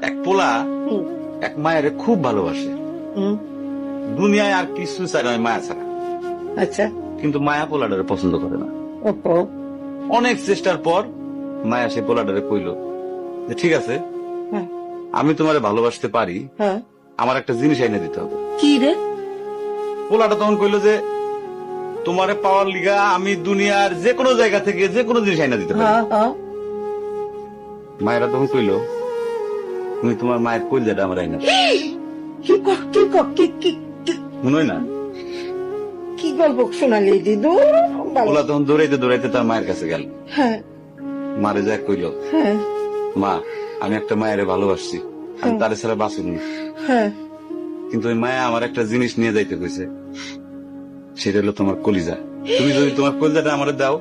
এক পোলা হুম, এক মায়ের খুব ভালোবাসে, হুম, দুনিয়ায় আর কিছু চাই নয় মায়া ছাড়া। আচ্ছা। কিন্তু মায়া পোলাটারে পছন্দ করে না। ওপো। অনেক চেষ্টার পর মায়া সে পোলাটারে কইল যে ঠিক আছে, হ্যাঁ, আমি তোমারে ভালোবাসতে পারি, হ্যাঁ। আমার একটা জিনিস এনে দিতে হবে। কি রে? পোলাটা তখন কইল যে তোমারে পাওয়ার লিগা আমি দুনিয়ার যে কোনো জায়গা থেকে যে কোনো জিনিস এনে দিতে পারি। হ্যাঁ, হ্যাঁ। মায়েরা তখন কইল তুমি তোমার মায়ের কইলজাটা আমার আইনা কি ক- কি ক- কি- কি- কি- মনে হয় না। কি গল্প শোনালি দিদু? পোলা তখন দৌড়াইতে দৌড়াইতে তার মায়ের কাছে গেল, হ্যাঁ, মারে যা কইল হ্যাঁ, মা আমি একটা মায়েরে ভালোবাসছি, আমি তারে ছাড়া বাঁচুন না। হ্যাঁ। কিন্তু ওই মায়া আমার একটা জিনিস নিয়ে যাইতে কইছে, সেটা হলো তোমার কলিজা। তুমি যদি তোমার কলিজাটা আমারে দাও,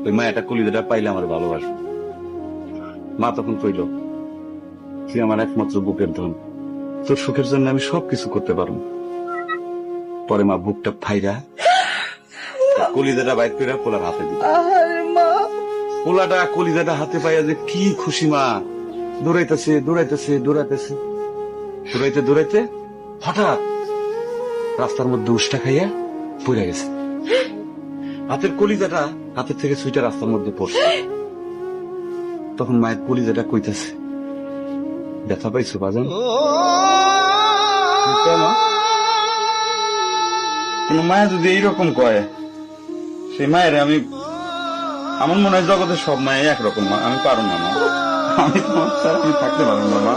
ওই মায়াটা কলিজাটা পাইলে আমার ভালোবাসবে। মা তখন কইল তুই আমার একমাত্র বুকের ধন, তোর সুখের জন্য আমি সবকিছু করতে পারবো। পরে মা বুকটা ফাইরা কলিজাটা বাইর করে পোলার হাতে দিল। আহারে মা। পোলাটা কলিজাটা হাতে পাইয়া যে কি খুশি, মা দৌড়াইতেছে দৌড়াইতেছে দৌড়াইতেছে, দৌড়াইতে দৌড়াইতে হঠাৎ রাস্তার মধ্যে উষ্টা খাইয়া পড়ে গেছে। হাতের কলিজাটা হাতের থেকে সুইটা রাস্তার মধ্যে পড়ছে। তখন মায়ের কলিজাটা কইতাছে ব্যথা পাইছো বাজান? কেন? কোন মায়া যদি এইরকম কয়, সেই মায়ের আমি, আমার মনে হয় জগতের সব মায়ে একরকম, মা আমি পারো না, মা আমি তোমার ছাড়া আমি থাকতে পারবো না, মা।